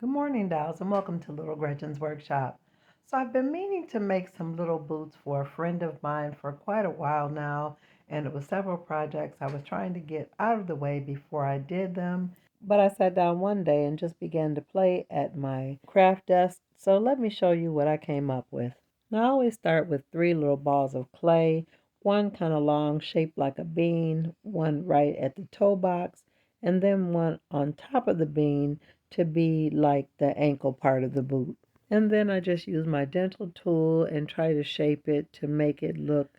Good morning, dolls, and welcome to Little Gretchen's Workshop. So I've been meaning to make some little boots for a friend of mine for quite a while now, and it was several projects I was trying to get out of the way before I did them. But I sat down one day and just began to play at my craft desk, so let me show you what I came up with. Now I always start with three little balls of clay, one kind of long shaped like a bean, one right at the toe box, and then one on top of the bean to be like the ankle part of the boot. And then I just use my dental tool and try to shape it to make it look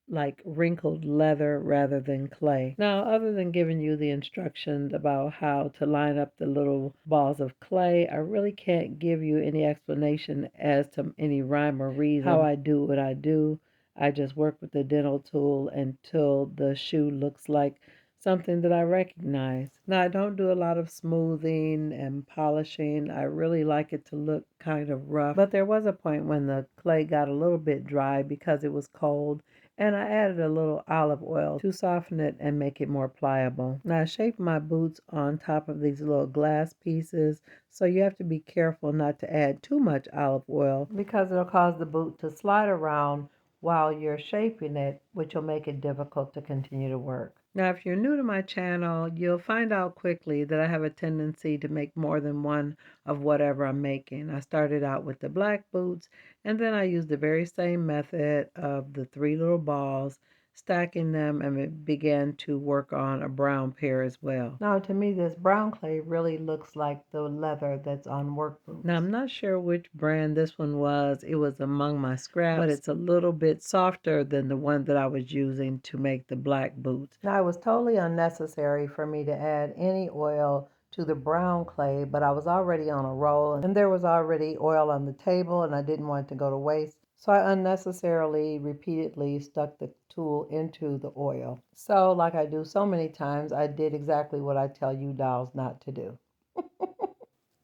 like wrinkled leather rather than clay. Now, other than giving you the instructions about how to line up the little balls of clay, I really can't give you any explanation as to any rhyme or reason how I do what I do. I just work with the dental tool until the shoe looks like something that I recognize. Now, I don't do a lot of smoothing and polishing. I really like it to look kind of rough. But there was a point when the clay got a little bit dry because it was cold, and I added a little olive oil to soften it and make it more pliable. Now, I shaped my boots on top of these little glass pieces, so you have to be careful not to add too much olive oil because it'll cause the boot to slide around while you're shaping it, which will make it difficult to continue to work. Now, if you're new to my channel, you'll find out quickly that I have a tendency to make more than one of whatever I'm making. I started out with the black boots, and then I used the very same method of the three little balls, stacking them, and began to work on a brown pair as well. Now, to me, this brown clay really looks like the leather that's on work boots. Now, I'm not sure which brand this one was. It was among my scraps, but it's a little bit softer than the one that I was using to make the black boots. Now, it was totally unnecessary for me to add any oil to the brown clay, but I was already on a roll and there was already oil on the table and I didn't want it to go to waste. So I unnecessarily, repeatedly stuck the tool into the oil. So like I do so many times, I did exactly what I tell you dolls not to do.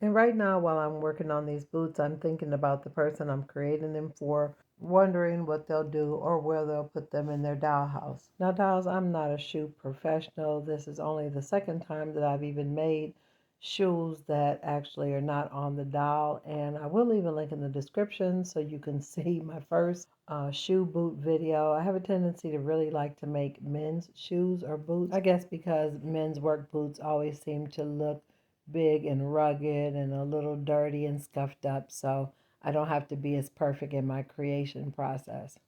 And right now, while I'm working on these boots, I'm thinking about the person I'm creating them for, wondering what they'll do or where they'll put them in their dollhouse. Now, dolls, I'm not a shoe professional. This is only the second time that I've even made shoes that actually are not on the doll. And I will leave a link in the description so you can see my first shoe boot video. I have a tendency to really like to make men's shoes or boots. I guess because men's work boots always seem to look big and rugged and a little dirty and scuffed up, so I don't have to be as perfect in my creation process.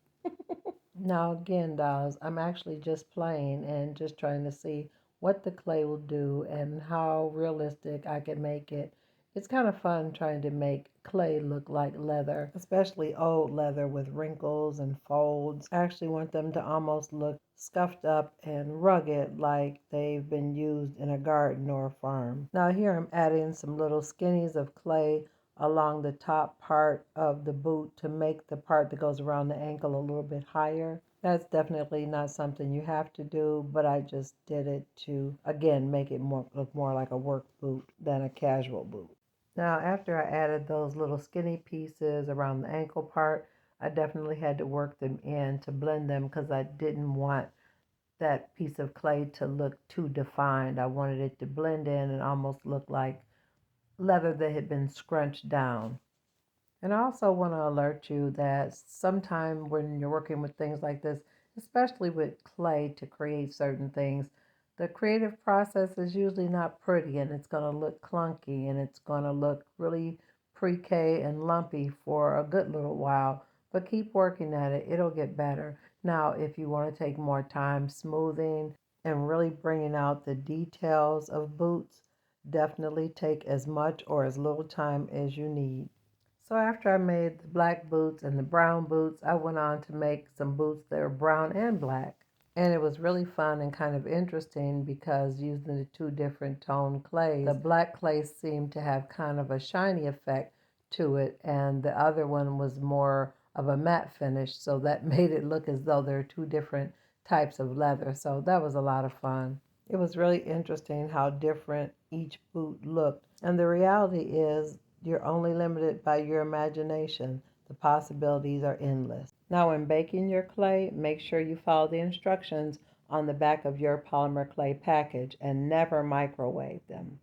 Now, again, dolls, I'm actually just playing and just trying to see what the clay will do and how realistic I can make it. It's kind of fun trying to make clay look like leather, especially old leather with wrinkles and folds. I actually want them to almost look scuffed up and rugged like they've been used in a garden or a farm. Now here I'm adding some little skinnies of clay along the top part of the boot to make the part that goes around the ankle a little bit higher. That's definitely not something you have to do, but I just did it to, again, make it look more like a work boot than a casual boot. Now, after I added those little skinny pieces around the ankle part, I definitely had to work them in to blend them because I didn't want that piece of clay to look too defined. I wanted it to blend in and almost look like leather that had been scrunched down. And I also want to alert you that sometime when you're working with things like this, especially with clay to create certain things, the creative process is usually not pretty and it's going to look clunky and it's going to look really pre-K and lumpy for a good little while. But keep working at it. It'll get better. Now, if you want to take more time smoothing and really bringing out the details of boots, definitely take as much or as little time as you need. So after I made the black boots and the brown boots, I went on to make some boots that were brown and black. And it was really fun and kind of interesting because using the two different tone clays, the black clay seemed to have kind of a shiny effect to it, and the other one was more of a matte finish, so that made it look as though there are two different types of leather. So that was a lot of fun. It was really interesting how different each boot looked. And the reality is you're only limited by your imagination. The possibilities are endless. Now, when baking your clay, make sure you follow the instructions on the back of your polymer clay package and never microwave them.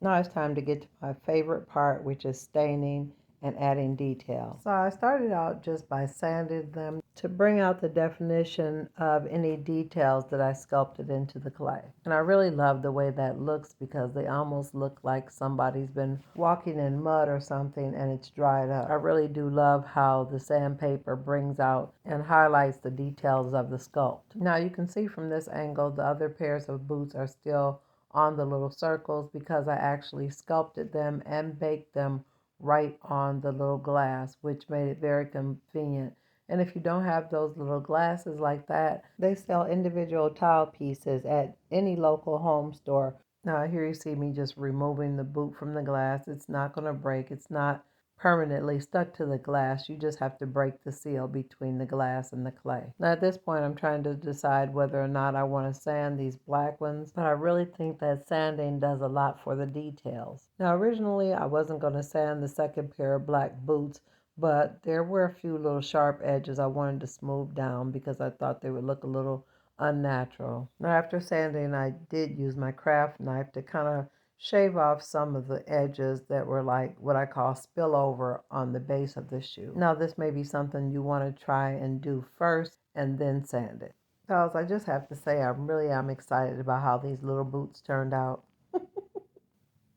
Now it's time to get to my favorite part, which is staining and adding detail. So I started out just by sanding them to bring out the definition of any details that I sculpted into the clay. And I really love the way that looks because they almost look like somebody's been walking in mud or something and it's dried up. I really do love how the sandpaper brings out and highlights the details of the sculpt. Now you can see from this angle the other pairs of boots are still on the little circles because I actually sculpted them and baked them right on the little glass, which made it very convenient. And if you don't have those little glasses like that, they sell individual tile pieces at any local home store. Now here you see me just removing the boot from the glass. It's not going to break. It's not permanently stuck to the glass. You just have to break the seal between the glass and the clay. Now at this point I'm trying to decide whether or not I want to sand these black ones, but I really think that sanding does a lot for the details. Now originally I wasn't going to sand the second pair of black boots, but there were a few little sharp edges I wanted to smooth down because I thought they would look a little unnatural. Now after sanding I did use my craft knife to kind of shave off some of the edges that were like what I call spillover on the base of the shoe. Now this may be something you want to try and do first and then sand it. So I just have to say I'm excited about how these little boots turned out.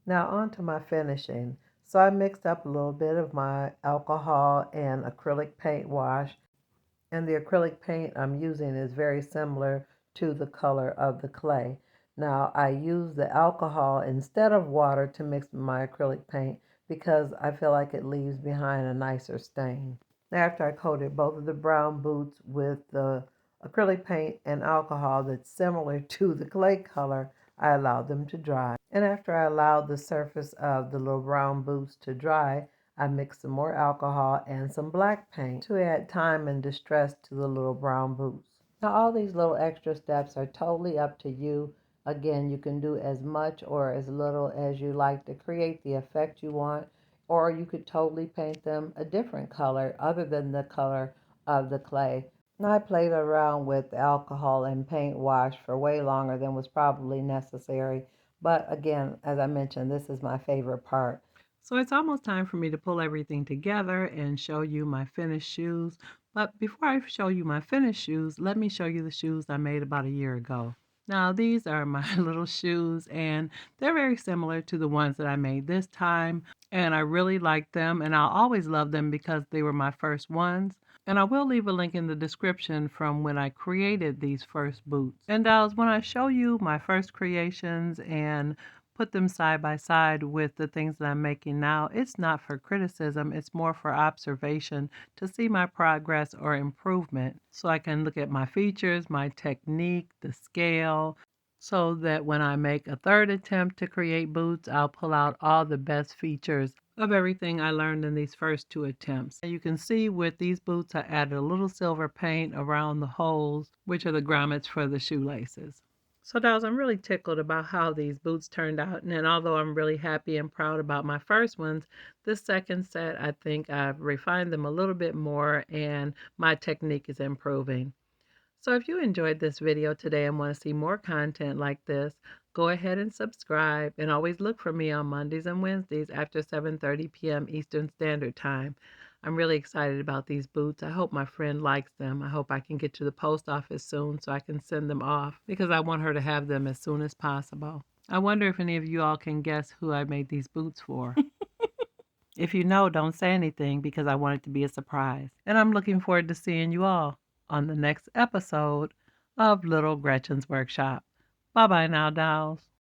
Now on to my finishing. So I mixed up a little bit of my alcohol and acrylic paint wash, and the acrylic paint I'm using is very similar to the color of the clay. Now I use the alcohol instead of water to mix with my acrylic paint because I feel like it leaves behind a nicer stain. After I coated both of the brown boots with the acrylic paint and alcohol that's similar to the clay color, I allowed them to dry. And after I allowed the surface of the little brown boots to dry, I mixed some more alcohol and some black paint to add time and distress to the little brown boots. Now all these little extra steps are totally up to you. Again, you can do as much or as little as you like to create the effect you want, or you could totally paint them a different color other than the color of the clay. Now I played around with alcohol and paint wash for way longer than was probably necessary. But again, as I mentioned, this is my favorite part. So it's almost time for me to pull everything together and show you my finished shoes. But before I show you my finished shoes, let me show you the shoes I made about a year ago. Now these are my little shoes and they're very similar to the ones that I made this time. And I really like them and I'll always love them because they were my first ones. And I will leave a link in the description from when I created these first boots. And when I show you my first creations and put them side by side with the things that I'm making now, it's not for criticism, it's more for observation to see my progress or improvement. So I can look at my features, my technique, the scale, so that when I make a third attempt to create boots, I'll pull out all the best features of everything I learned in these first two attempts. You can see with these boots, I added a little silver paint around the holes, which are the grommets for the shoelaces. So dolls, I'm really tickled about how these boots turned out. And although I'm really happy and proud about my first ones, this second set, I think I've refined them a little bit more and my technique is improving. So if you enjoyed this video today and want to see more content like this, go ahead and subscribe and always look for me on Mondays and Wednesdays after 7:30 p.m. Eastern Standard Time. I'm really excited about these boots. I hope my friend likes them. I hope I can get to the post office soon so I can send them off because I want her to have them as soon as possible. I wonder if any of you all can guess who I made these boots for. If you know, don't say anything because I want it to be a surprise. And I'm looking forward to seeing you all on the next episode of Little Gretchen's Workshop. Bye bye now, dolls.